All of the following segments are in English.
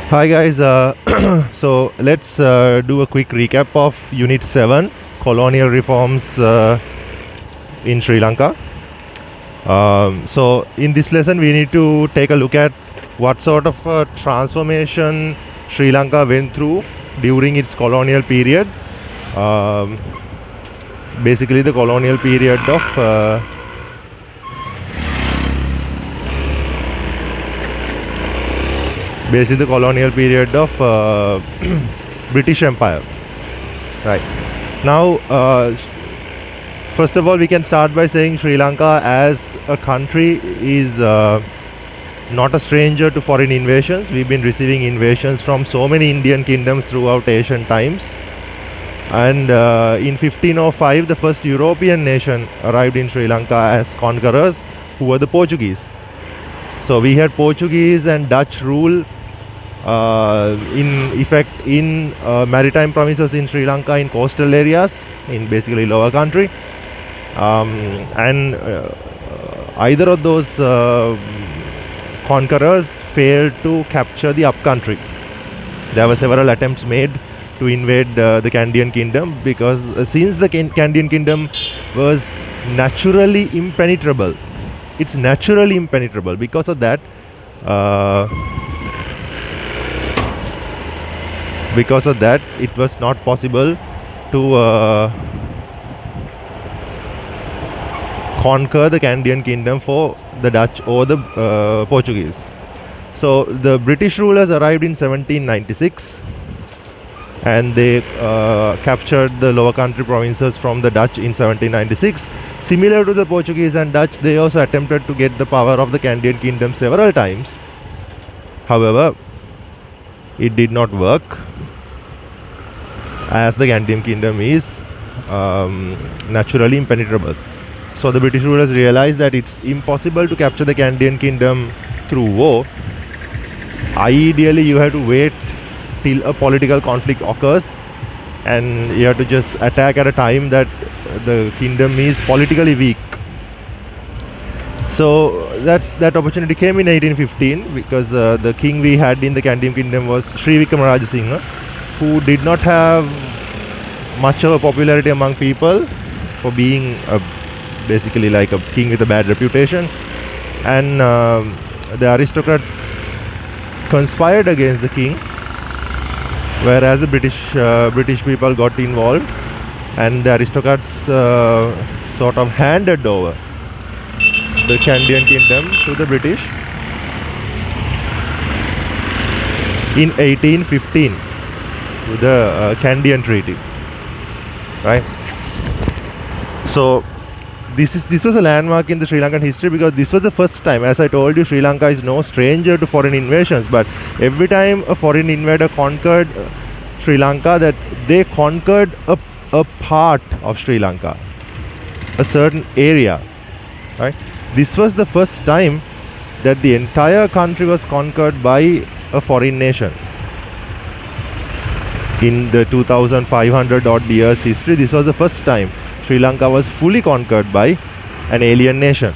Hi guys, so let's do a quick recap of Unit 7 Colonial Reforms in Sri Lanka. So in this lesson we need to take a look at what sort of transformation Sri Lanka went through during its colonial period. Um, Basically the colonial period of British Empire. Right now, first of all, we can start by saying Sri Lanka as a country is not a stranger to foreign invasions. We've been receiving invasions from so many Indian kingdoms throughout ancient times. And in 1505, the first European nation arrived in Sri Lanka as conquerors, who were the Portuguese. So we had Portuguese and Dutch rule in effect in maritime provinces in Sri Lanka, in coastal areas, in basically lower country. And either of those conquerors failed to capture the upcountry. There were several attempts made to invade the Kandyan kingdom, because since the Kandyan kingdom was naturally impenetrable, it's naturally impenetrable. Because of that, it was not possible to conquer the Kandyan kingdom for the Dutch or the Portuguese. So the British rulers arrived in 1796, and they captured the lower country provinces from the Dutch in 1796. Similar to the Portuguese and Dutch, they also attempted to get the power of the Kandyan kingdom several times. However, it did not work, as the Kandyan kingdom is naturally impenetrable. So the British rulers realized that it's impossible to capture the Kandyan kingdom through war. Ideally, you have to wait till a political conflict occurs, and you have to just attack at a time that the kingdom is politically weak. So that opportunity came in 1815, because the king we had in the Kandyan kingdom was Sri Vikramarajah Singha, who did not have much of a popularity among people for being basically like a king with a bad reputation. And the aristocrats conspired against the king, whereas the British people got involved, and the aristocrats sort of handed over the Kandyan kingdom to the British in 1815 with the Kandyan Treaty, right? So this was a landmark in the Sri Lankan history, because this was the first time, as I told you, Sri Lanka is no stranger to foreign invasions. But every time a foreign invader conquered Sri Lanka, that they conquered a part of Sri Lanka, a certain area, right? This was the first time that the entire country was conquered by a foreign nation. In the 2500 odd years history, this was the first time Sri Lanka was fully conquered by an alien nation.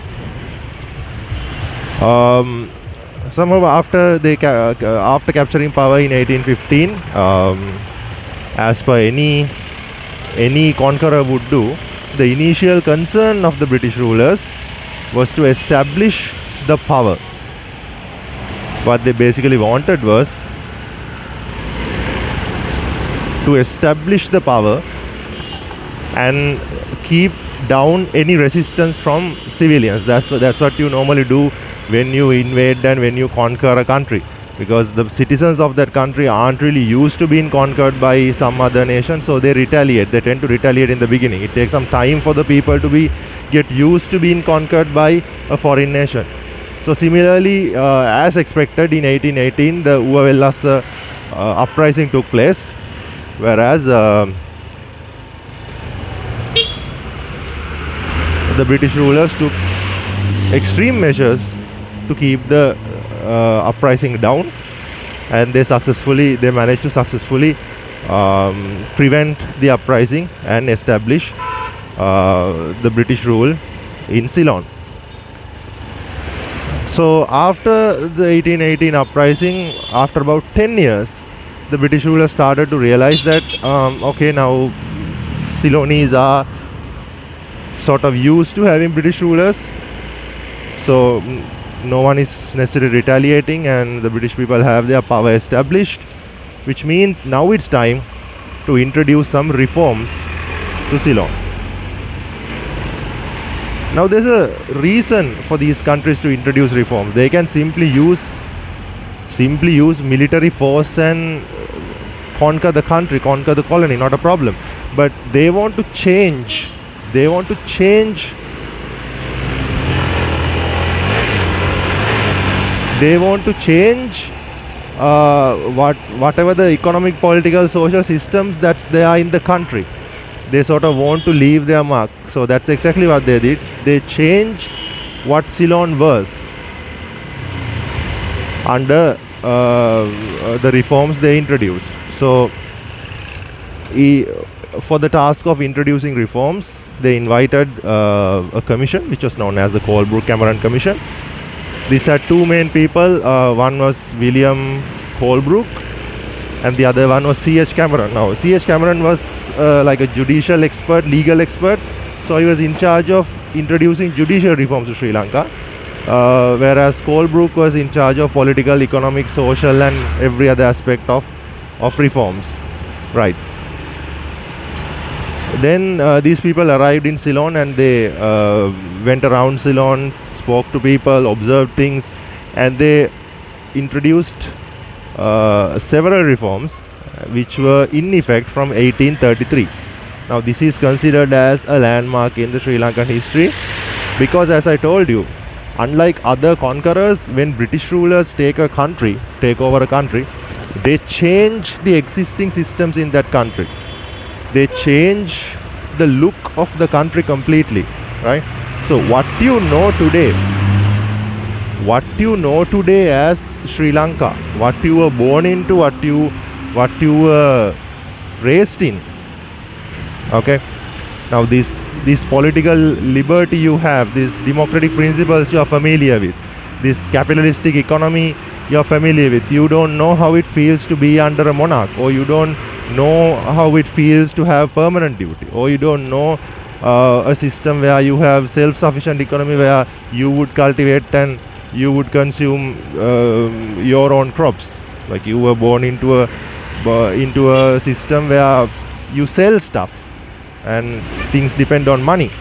Somehow after capturing power in 1815, as per any conqueror would do, the initial concern of the British rulers was to establish the power. What they basically wanted was to establish the power and keep down any resistance from civilians. That's what you normally do when you invade and when you conquer a country, because the citizens of that country aren't really used to being conquered by some other nation, so they retaliate. They tend to retaliate in the beginning. It takes some time for the people to get used to being conquered by a foreign nation. So similarly, as expected, in 1818 the Uavellas uprising took place, whereas the British rulers took extreme measures to keep the uprising down, and they managed to successfully prevent the uprising and establish the British rule in Ceylon. So after the 1818 uprising, after about 10 years, the British rulers started to realize that okay, now Ceylonese are sort of used to having British rulers, so no one is necessarily retaliating, and the British people have their power established, which means now it's time to introduce some reforms to Ceylon. Now there's a reason for these countries to introduce reforms. They can simply use military force and conquer the country, conquer the colony, not a problem. But they want to change. They want to change. They want to change whatever the economic, political, social systems that's there in the country. They sort of want to leave their mark. So that's exactly what they did. They changed what Ceylon was under the reforms they introduced. So for the task of introducing reforms, they invited a commission which was known as the Colebrook-Cameron Commission. These had two main people. One was William Colebrook and the other one was C.H. Cameron. Now C.H. Cameron was like a judicial expert, legal expert, so he was in charge of introducing judicial reforms to Sri Lanka, whereas Colebrook was in charge of political, economic, social and every other aspect of reforms. Right. Then these people arrived in Ceylon and they went around Ceylon, spoke to people, observed things, and they introduced several reforms which were in effect from 1833. Now this is considered as a landmark in the Sri Lankan history because, as I told you, unlike other conquerors, when British rulers take over a country, they change the existing systems in that country. They change the look of the country completely, right? So what you know today as Sri Lanka, what you were born into, what you were raised in, okay? Now this political liberty you have, these democratic principles you are familiar with, this capitalistic economy you are familiar with, you don't know how it feels to be under a monarch, or you don't know how it feels to have permanent duty, or you don't know a system where you have self-sufficient economy where you would cultivate and you would consume your own crops. Like you were born into a system where you sell stuff and things depend on money.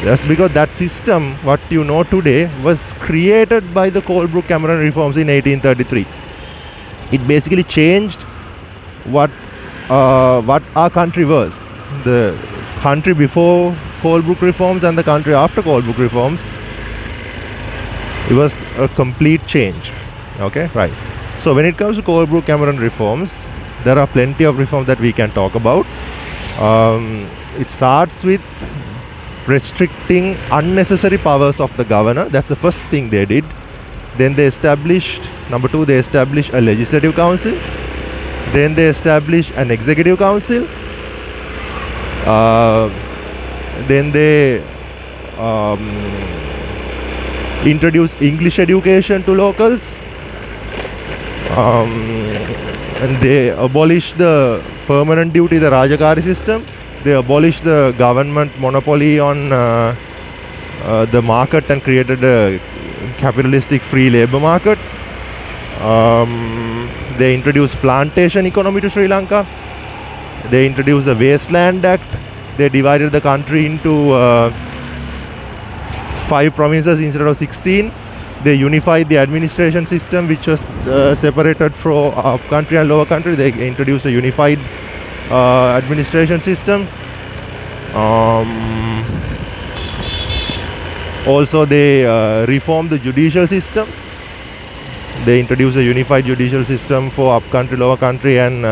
That's because that system, what you know today, was created by the Colebrook-Cameron reforms in 1833. It basically changed what our country was. The country before Colebrook reforms and the country after Colebrook reforms, it was a complete change. Okay, right. So when it comes to Colebrook-Cameron reforms, there are plenty of reforms that we can talk about. It starts with restricting unnecessary powers of the governor. That's the first thing they did. Then they established, number two, they established a legislative council. Then they established an executive council. Then they introduced English education to locals. And they abolished the permanent duty, the Rajakari system. They abolished the government monopoly on the market and created a capitalistic free labor market. They introduced plantation economy to Sri Lanka. They introduced the Wasteland Act. They divided the country into 5 provinces instead of 16. They unified the administration system, which was separated from up country and lower country. They introduced a unified administration system. Also, they reformed the judicial system. They introduced a unified judicial system for up country, lower country, and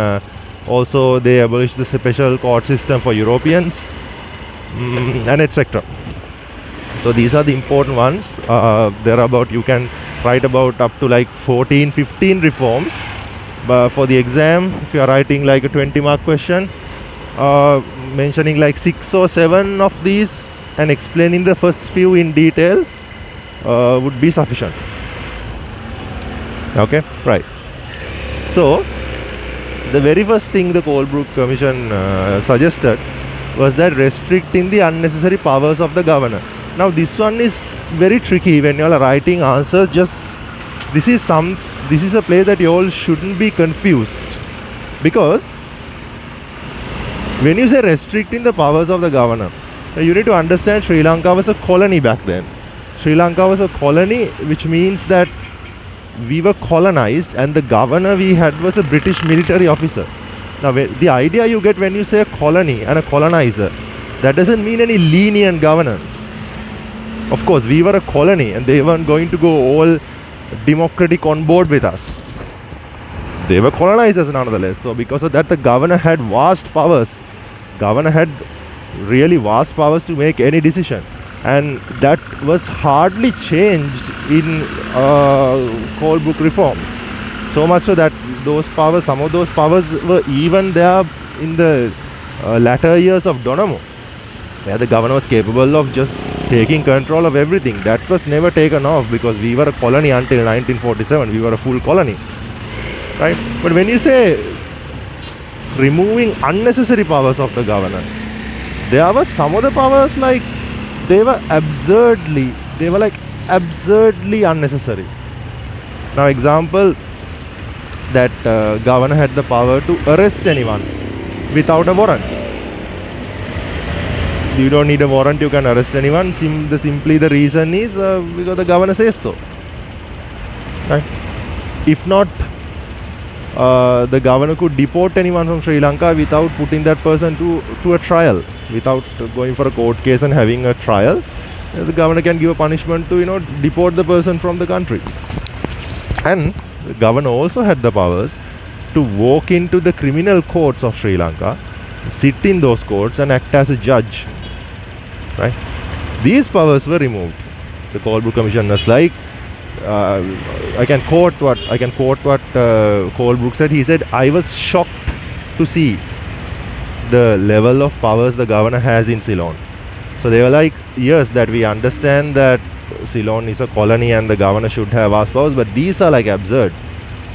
also they abolished the special court system for Europeans, and etc. So these are the important ones. There are about, you can write about up to like 14-15 reforms. But for the exam, if you are writing like a 20-mark question, mentioning like 6 or 7 of these and explaining the first few in detail, would be sufficient. Okay, right. So the very first thing the Colebrook Commission suggested was that restricting the unnecessary powers of the governor. Now this one is very tricky when you are writing answers. Just this is a place that you all shouldn't be confused, because when you say restricting the powers of the governor, you need to understand Sri Lanka was a colony back then. Sri Lanka was a colony, which means that we were colonized, and the governor we had was a British military officer. Now the idea you get when you say a colony and a colonizer, that doesn't mean any lenient governance. Of course, we were a colony and they weren't going to go all democratic on board with us. They were colonizers nonetheless. So because of that, the governor had vast powers. Governor had really vast powers to make any decision, and that was hardly changed in Colebrook reforms. So much so that those powers, some of those powers were even there in the latter years of Donamo, where the governor was capable of just taking control of everything. That was never taken off because we were a colony until 1947. We were a full colony, right? But when you say removing unnecessary powers of the governor, there were some of the powers like they were absurdly unnecessary. Now example, that governor had the power to arrest anyone without a warrant. You don't need a warrant, you can arrest anyone. Simply the reason is because the governor says so, right? If not, the governor could deport anyone from Sri Lanka without putting that person to a trial, without going for a court case and having a trial. The governor can give a punishment to deport the person from the country. And the governor also had the powers to walk into the criminal courts of Sri Lanka, sit in those courts and act as a judge, right? These powers were removed. The Colebrook Commission was like, I can quote what Colebrook said. He said, I was shocked to see the level of powers the governor has in Ceylon. So they were like, yes, that we understand that Ceylon is a colony and the governor should have vast powers, but these are like absurd,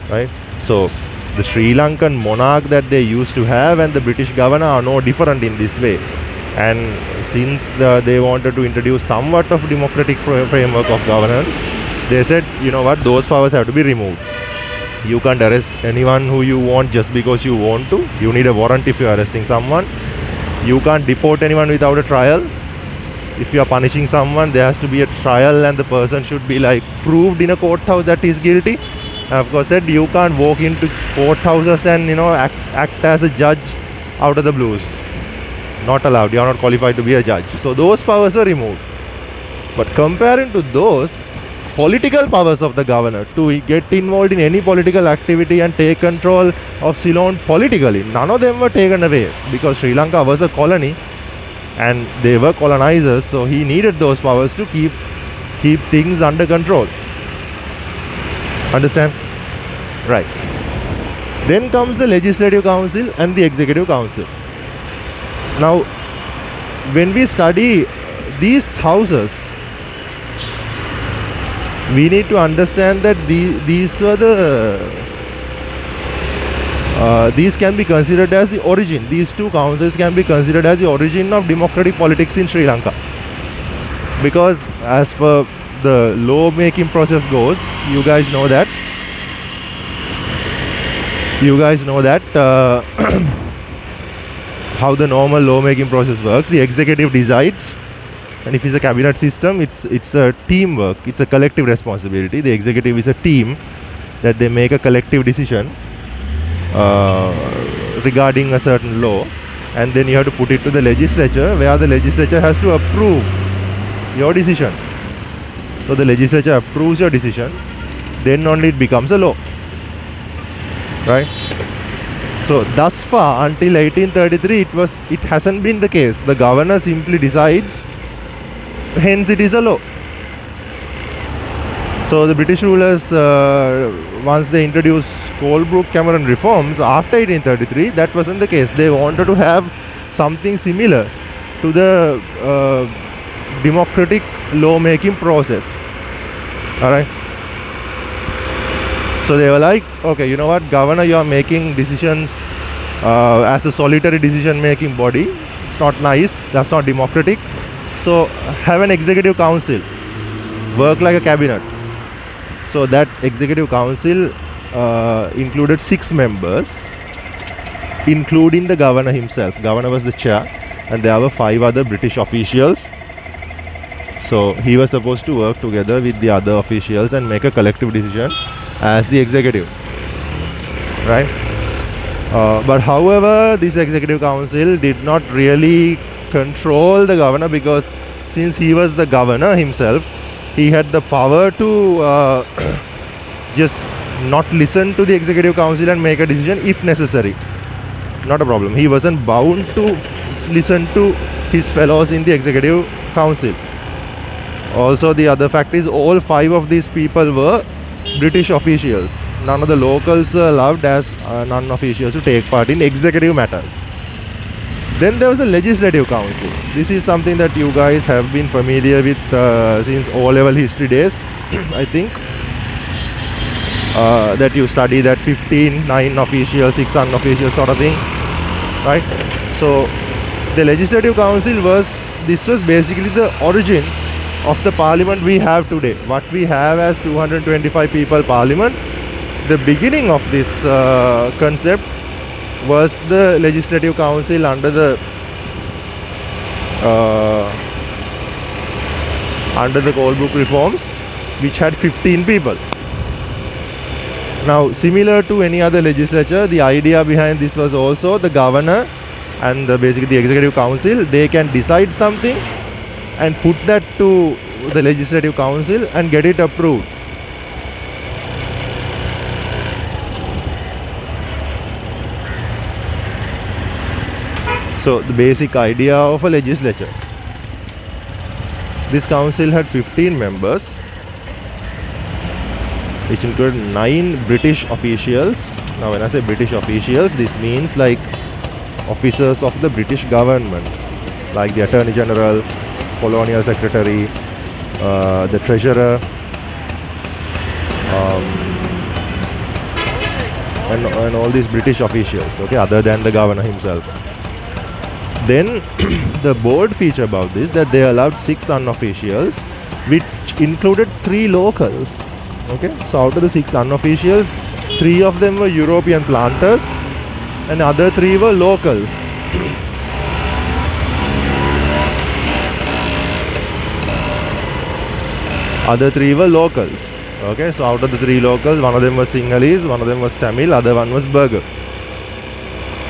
right? So the Sri Lankan monarch that they used to have and the British governor are no different in this way. And since they wanted to introduce somewhat of democratic framework of governance, they said, you know what, those powers have to be removed. You can't arrest anyone who you want just because you want to. You need a warrant if you are arresting someone. You can't deport anyone without a trial. If you are punishing someone, there has to be a trial and the person should be like proved in a courthouse that he is guilty. And of course said, you can't walk into courthouses and act as a judge out of the blues. Not allowed. You are not qualified to be a judge. So those powers were removed. But comparing to those, political powers of the governor to get involved in any political activity and take control of Ceylon politically, none of them were taken away, because Sri Lanka was a colony and they were colonizers, so he needed those powers to keep things under control. Understand? Right. Then comes the Legislative Council and the Executive Council. Now, when we study these houses, we need to understand that these can be considered as the origin. These two councils can be considered as the origin of democratic politics in Sri Lanka. Because as per the law making process goes, you guys know that how the normal law making process works. The executive decides, and if it's a cabinet system, it's a teamwork, it's a collective responsibility. The executive is a team that they make a collective decision regarding a certain law, and then you have to put it to the legislature, where the legislature has to approve your decision. So the legislature approves your decision, then only it becomes a law, right? So thus far until 1833 it hasn't been the case. The governor simply decides, hence it is a law. So the British rulers, once they introduced Colebrook Cameron reforms after 1833, that wasn't the case. They wanted to have something similar to the democratic law making process. Alright. So they were like, okay, you know what, governor, you are making decisions as a solitary decision making body. It's not nice, that's not democratic. So have an executive council, work like a cabinet. So that executive council included 6 members, including the governor himself. Governor was the chair, and there were 5 other British officials. So he was supposed to work together with the other officials and make a collective decision as the executive, right? But however, this executive council did not really control the governor, because since he was the governor himself, he had the power to just not listen to the executive council and make a decision if necessary. Not a problem. He wasn't bound to listen to his fellows in the executive council. Also, the other fact is all 5 of these people were British officials. None of the locals were allowed as non-officials to take part in executive matters. Then there was a legislative council. This is something that you guys have been familiar with since O-level history days, I think. That you study that 15, 9 officials, 6 unofficials sort of thing, right? So the legislative council was basically the origin of the parliament we have today. What we have as 225 people parliament, the beginning of this concept was the legislative council under the Colebrook reforms, which had 15 people. Now, similar to any other legislature, the idea behind this was also the governor and basically the executive council, they can decide something and put that to the legislative council and get it approved. So the basic idea of a legislature. This council had 15 members, which included 9 British officials. Now when I say British officials, this means like officers of the British government, like the Attorney General, Colonial Secretary, the Treasurer, and all these British officials, okay, other than the governor himself. Then the board feature about this, that they allowed 6 unofficials, which included 3 locals. Okay, so out of the 6 unofficials, 3 of them were European planters and the other 3 were locals. Other 3 were locals. Okay, so out of the 3 locals, one of them was Sinhalese, one of them was Tamil, other one was Burgher.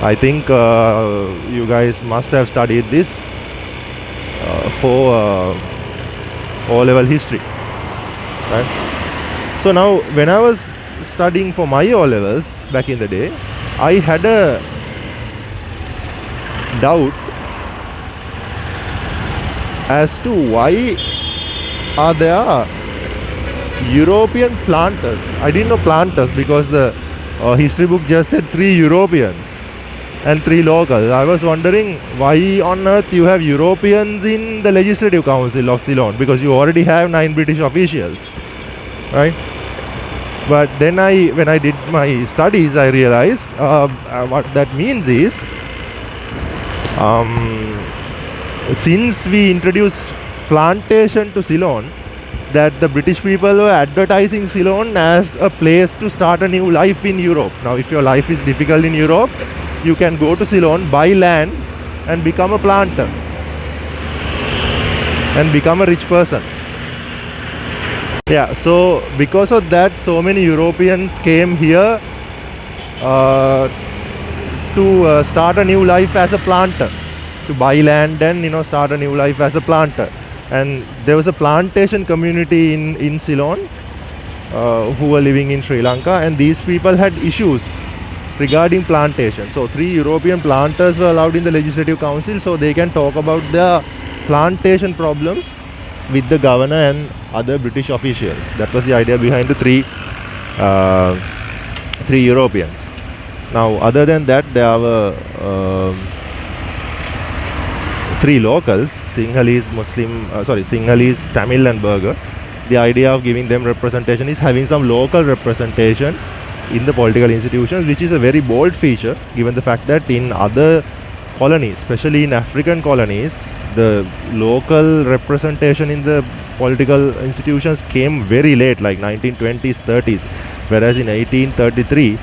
I think you guys must have studied this for O-level history, right? So now when I was studying for my O-levels back in the day, I had a doubt as to why are there European planters. I didn't know planters because the history book just said 3 Europeans and 3 locals. I was wondering why on earth you have Europeans in the Legislative Council of Ceylon, because you already have 9 British officials, right? But then when I did my studies, I realized what that means is since we introduced plantation to Ceylon, that the British people were advertising Ceylon as a place to start a new life in Europe. Now, if your life is difficult in Europe, you can go to Ceylon, buy land and become a planter and become a rich person. Yeah, so because of that, so many Europeans came here to start a new life as a planter, to buy land and start a new life as a planter. And there was a plantation community in Ceylon who were living in Sri Lanka, and these people had issues regarding plantation. So 3 European planters were allowed in the Legislative Council, so they can talk about their plantation problems with the governor and other British officials. That was the idea behind the 3 Europeans. Now, other than that, there were 3 locals: Sinhalese, Tamil and Burgher. the idea of giving them representation is having some local representation in the political institutions, which is a very bold feature given the fact that in other colonies, especially in African colonies, the local representation in the political institutions came very late, like 1920s, 30s, whereas in 1833,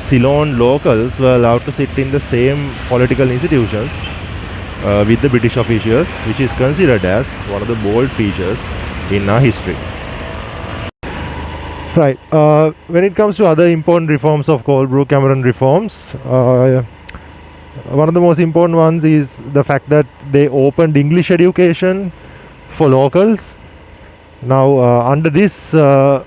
Ceylon locals were allowed to sit in the same political institutions with the British officials, which is considered as one of the bold features in our history. Right. When it comes to other important reforms of Colebrooke-Cameron reforms, one of the most important ones is the fact that they opened English education for locals. Now, under this, the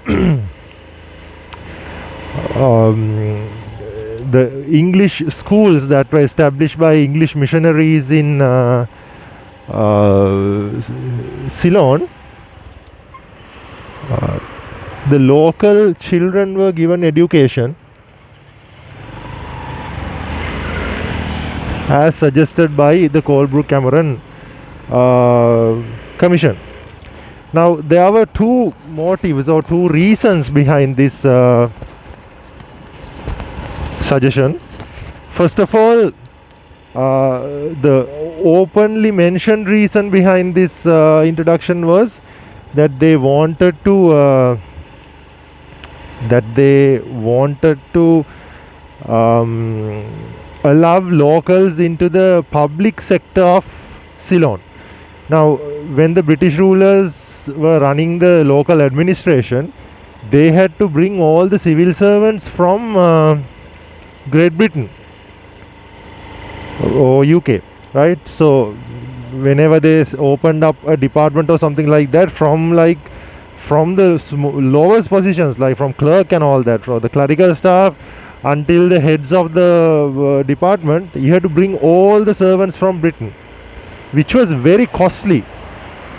English schools that were established by English missionaries in Ceylon, the local children were given education as suggested by the Colebrooke-Cameron Commission. Now, there were two motives or two reasons behind this suggestion. First of all, the openly mentioned reason behind this introduction was that they wanted to allow locals into the public sector of Ceylon. Now, when the British rulers were running the local administration, they had to bring all the civil servants from Great Britain or UK, right? So whenever they opened up a department or something like that, from the lowest positions, like from clerk and all that, from the clerical staff until the heads of the department, you had to bring all the servants from Britain, which was very costly,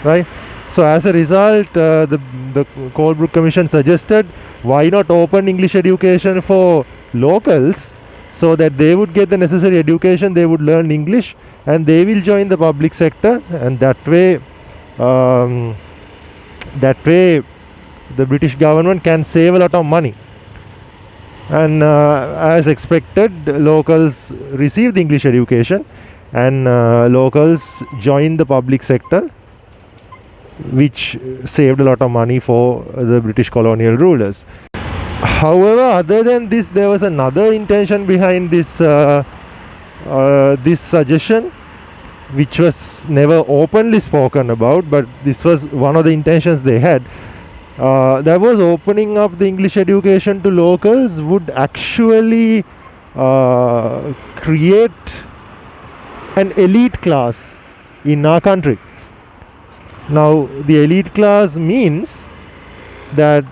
right? So as a result, the Colebrooke Commission suggested, why not open English education for locals, so that they would get the necessary education, they would learn English, and they will join the public sector, and that way the British government can save a lot of money. And as expected, locals received English education, and locals joined the public sector, which saved a lot of money for the British colonial rulers. However, other than this, there was another intention behind this this suggestion, which was never openly spoken about, but this was one of the intentions they had. That was opening up the English education to locals would actually create an elite class in our country. Now, the elite class means that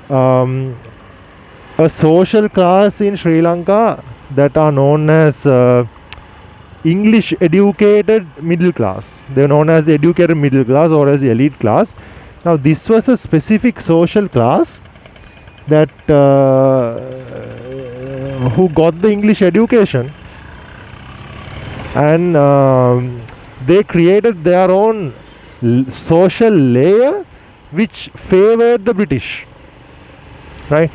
a social class in Sri Lanka that are known as English educated middle class. They are known as the educated middle class or as the elite class. Now, this was a specific social class that who got the English education, and they created their own social layer which favored the British, right?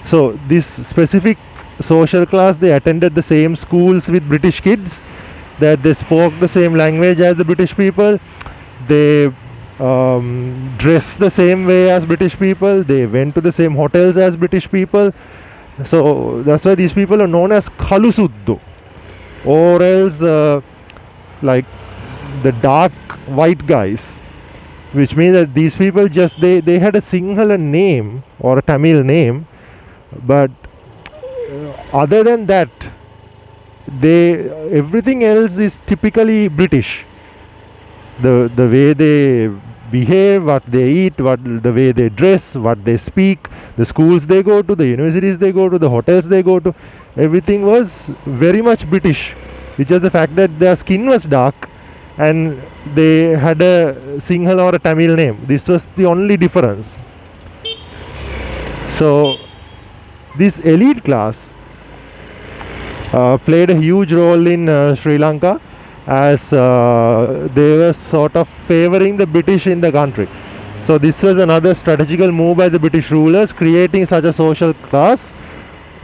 So this specific social class, they attended the same schools with British kids, that they spoke the same language as the British people, they dressed the same way as British people, they went to the same hotels as British people. So that's why these people are known as Kalusuddu, or else like the dark white guys, which means that these people just they had a Sinhala name or a Tamil name, but other than that, everything else is typically British. The way they behave, what they eat, the way they dress, what they speak, the schools they go to, the universities they go to, the hotels they go to, everything was very much British, which is the fact that their skin was dark and they had a Sinhala or a Tamil name. This was the only difference. So this elite class played a huge role in Sri Lanka, as they were sort of favoring the British in the country. So this was another strategical move by the British rulers. Creating such a social class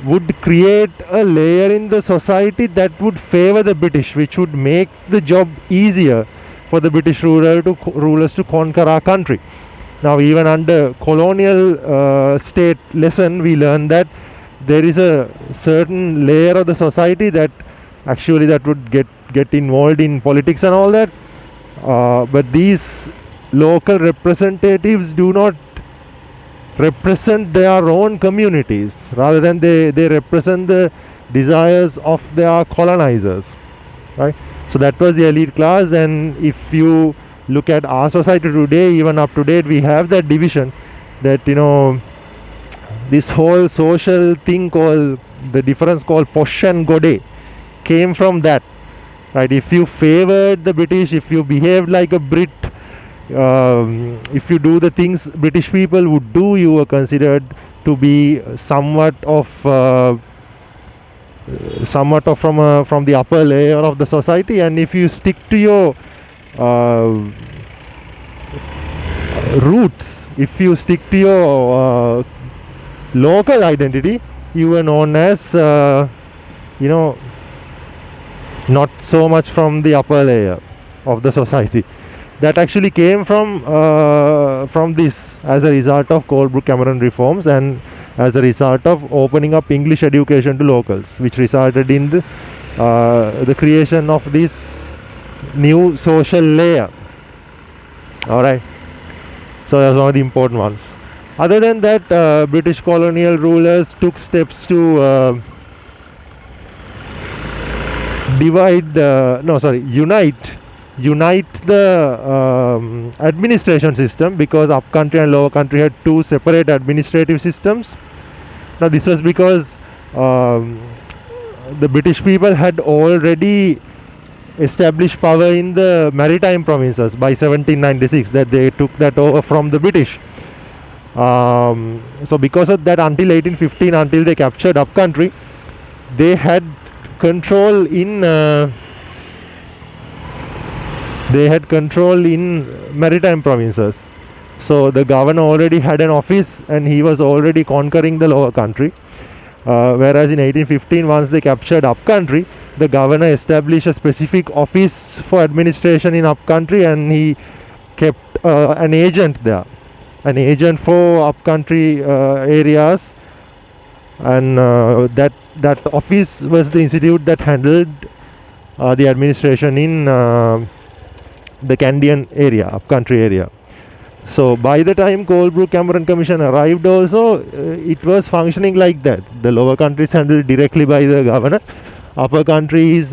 would create a layer in the society that would favor the British, which would make the job easier for the British rulers to conquer our country. Now, even under colonial state lesson, we learn that there is a certain layer of the society that actually that would get involved in politics and all that. But these local representatives do not represent their own communities, rather than they represent the desires of their colonizers, right? So that was the elite class. And if you look at our society today, even up to date, we have that division, that this whole social thing called the difference called posh and gode came from that, right? If you favored the British, if you behaved like a Brit, if you do the things British people would do, you were considered to be somewhat of from the upper layer of the society. And if you stick to your roots, if you stick to your local identity, you were known as not so much from the upper layer of the society. That actually came from this, as a result of Colebrooke-Cameron reforms and as a result of opening up English education to locals, which resulted in the creation of this new social layer. Alright, so that's one of the important ones. Other than that, British colonial rulers took steps to unite the administration system, because upcountry and lower country had two separate administrative systems. Now this was because the British people had already established power in the maritime provinces by 1796, that they took that over from the British. So because of that, until 1815, until they captured upcountry, they had control in maritime provinces. So the governor already had an office and he was already conquering the lower country. Whereas in 1815, once they captured upcountry, the governor established a specific office for administration in upcountry, and he kept an agent there, an agent for upcountry areas. And that office was the institute that handled the administration in the Candian area, upcountry area. So by the time Colebrooke-Cameron Commission arrived also, it was functioning like that. The lower country is handled directly by the governor. Upper country is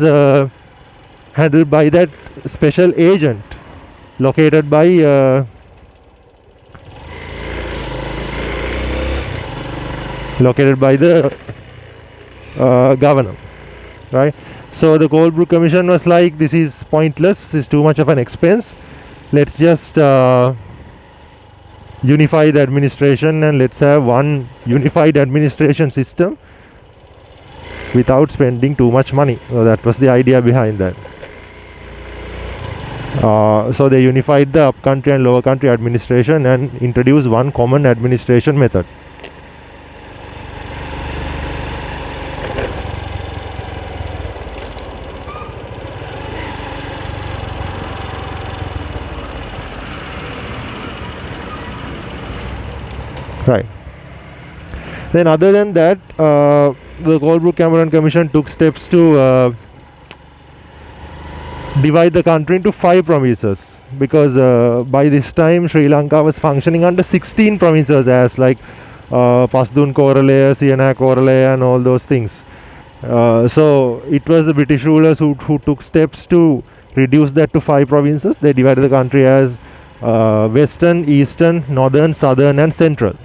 handled by that special agent located by the governor, right? So the Colebrooke Commission was like, this is pointless, this is too much of an expense, let's just unify the administration and let's have one unified administration system without spending too much money. So that was the idea behind that. So they unified the upcountry and lower country administration and introduced one common administration method. Right. Then other than that, the Colebrooke-Cameron Commission took steps to divide the country into 5 provinces, because by this time Sri Lanka was functioning under 16 provinces, as like Pasdun Koralaya, Siena Koralaya and all those things. So it was the British rulers who took steps to reduce that to 5 provinces. They divided the country as Western, Eastern, Northern, Southern and Central.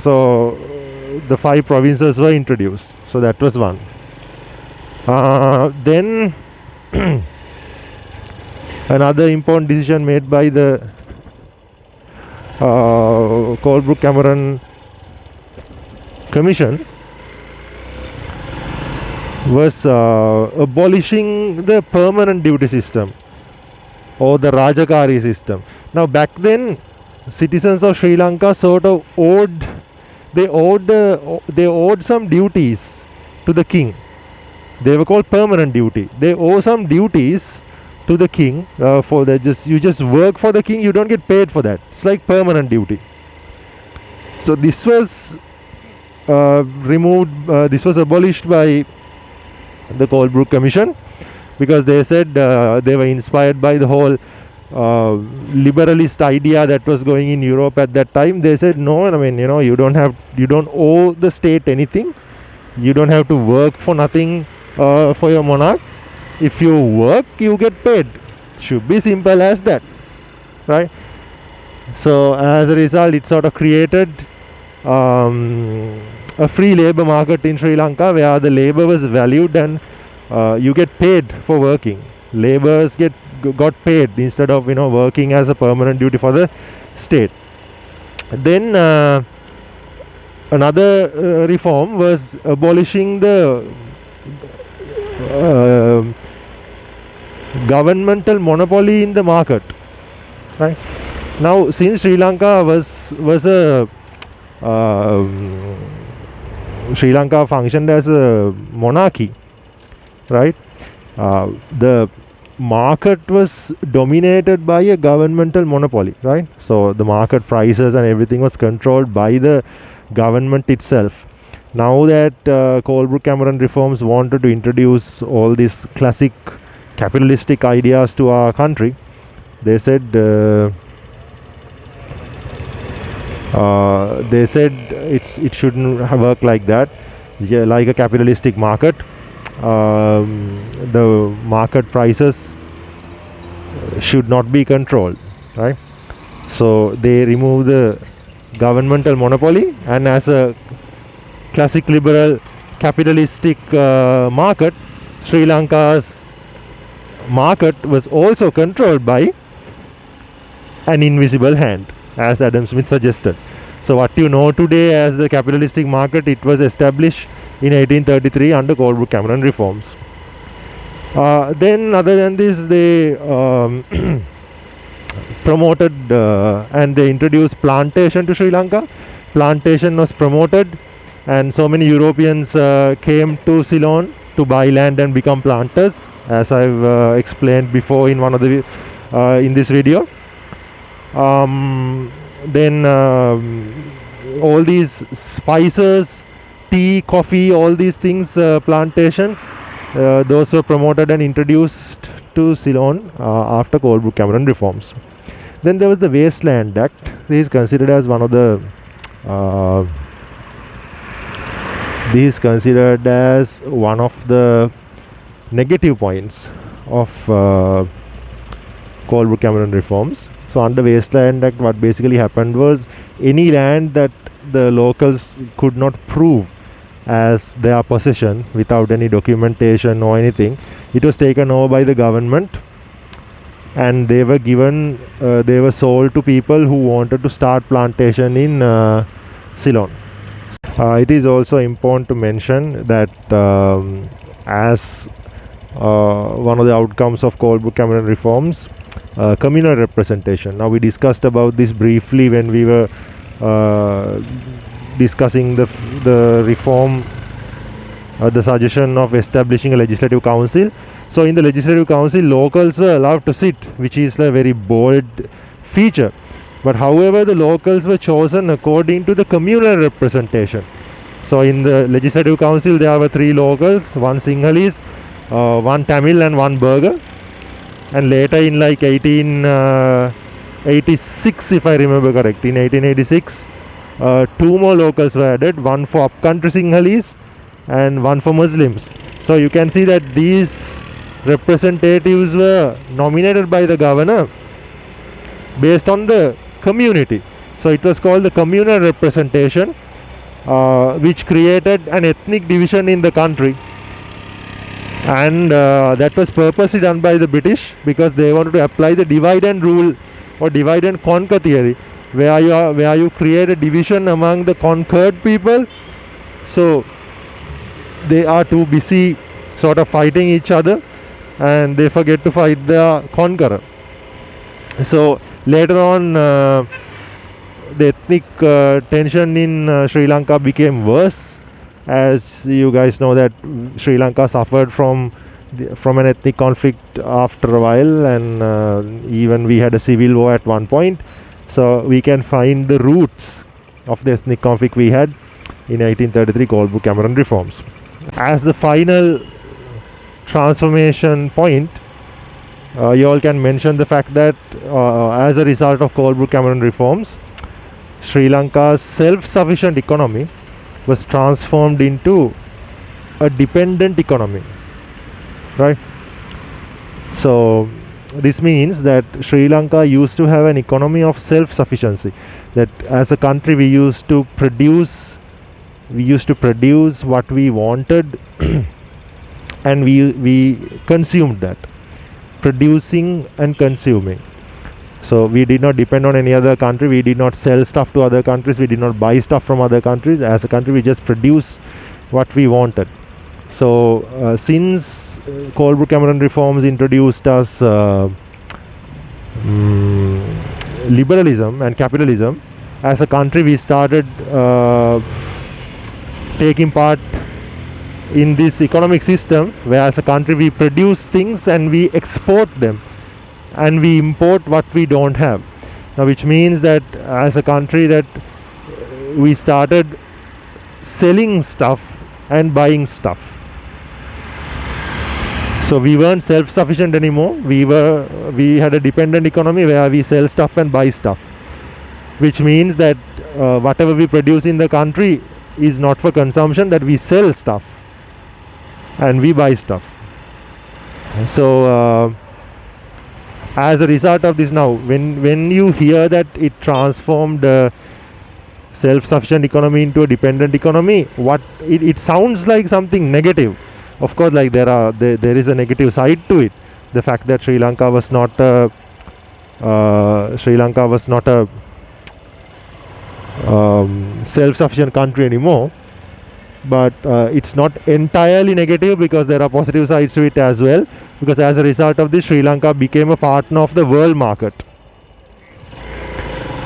So the 5 provinces were introduced. So that was one. Then another important decision made by the Colebrooke-Cameron Commission was abolishing the permanent duty system or the Rajakari system. Now back then, citizens of Sri Lanka sort of owed some duties to the king. They were called permanent duty. They owe some duties to the king for that. You just work for the king. You don't get paid for that. It's like permanent duty. So this was removed. This was abolished by the Colebrook Commission, because they said they were inspired by the whole liberalist idea that was going in Europe at that time. They said no, I mean, you don't owe the state anything. You don't have to work for nothing for your monarch. If you work, you get paid. Should be simple as that, right? So as a result, it sort of created a free labor market in Sri Lanka, where the labor was valued and you get paid for working. Laborers got paid instead of working as a permanent duty for the state. Then another reform was abolishing the governmental monopoly in the market. Right now, since Sri Lanka was a Sri Lanka functioned as a monarchy, right? The market was dominated by a governmental monopoly, right? So the market prices and everything was controlled by the government itself. Now that Colebrook Cameron reforms wanted to introduce all these classic capitalistic ideas to our country, they said it shouldn't work like that. Yeah, like a capitalistic market, the market prices should not be controlled, right? So they remove the governmental monopoly, and as a classic liberal capitalistic market, Sri Lanka's market was also controlled by an invisible hand, as Adam Smith suggested. So what you know today as the capitalistic market, it was established in 1833 under Colebrook Cameron reforms. Then other than this, they promoted and they introduced plantation to Sri Lanka. Plantation was promoted, and so many Europeans came to Ceylon to buy land and become planters, as I've explained before in one of the in this video. Then all these spices, tea, coffee, all these things, plantation, those were promoted and introduced to Ceylon after Colebrook Cameron reforms. Then there was the Wasteland Act. This is considered as one of the negative points of Colebrook Cameron reforms. So under Wasteland Act, what basically happened was, any land that the locals could not prove as their possession without any documentation or anything, it was taken over by the government, and they were sold to people who wanted to start plantation in Ceylon. It is also important to mention that as one of the outcomes of Colebrook Cameron reforms, communal representation. Now we discussed about this briefly when we were discussing the reform, the suggestion of establishing a legislative council. So in the legislative council, locals were allowed to sit, which is a very bold feature. But however, the locals were chosen according to the communal representation. So in the legislative council, there were 3 locals, 1 Sinhalese, 1 Tamil and 1 Burgher. And later in like 1886, if I remember correct, in 1886, 2 more locals were added, 1 for upcountry Sinhalese and 1 for Muslims. So you can see that these representatives were nominated by the governor based on the community. So it was called the communal representation, which created an ethnic division in the country. And that was purposely done by the British, because they wanted to apply the divide and rule or divide and conquer theory, where you create a division among the conquered people. So they are too busy sort of fighting each other, and they forget to fight their conqueror. So later on, the ethnic tension in Sri Lanka became worse. As you guys know that Sri Lanka suffered from an ethnic conflict after a while, and even we had a civil war at one point. So we can find the roots of the ethnic conflict we had in 1833 Colebrook-Cameron reforms. As the final transformation point, you all can mention the fact that as a result of Colebrook-Cameron reforms, Sri Lanka's self-sufficient economy was transformed into a dependent economy, right? So this means that Sri Lanka used to have an economy of self-sufficiency, that as a country we used to produce what we wanted and we consumed that, producing and consuming. So we did not depend on any other country, we did not sell stuff to other countries, we did not buy stuff from other countries. As a country we just produced what we wanted. So since Colebrook-Cameron reforms introduced us liberalism and capitalism, as a country we started taking part in this economic system where as a country we produce things and we export them and we import what we don't have. Now, which means that as a country that we started selling stuff and buying stuff. So we weren't self-sufficient anymore. We had a dependent economy where we sell stuff and buy stuff, which means that whatever we produce in the country is not for consumption, that we sell stuff and we buy stuff. So as a result of this, now when you hear that it transformed self-sufficient economy into a dependent economy, what it sounds like something negative. Of course, like there is a negative side to it. The fact that Sri Lanka was not a self-sufficient country anymore, but it's not entirely negative because there are positive sides to it as well, because as a result of this, Sri Lanka became a partner of the world market.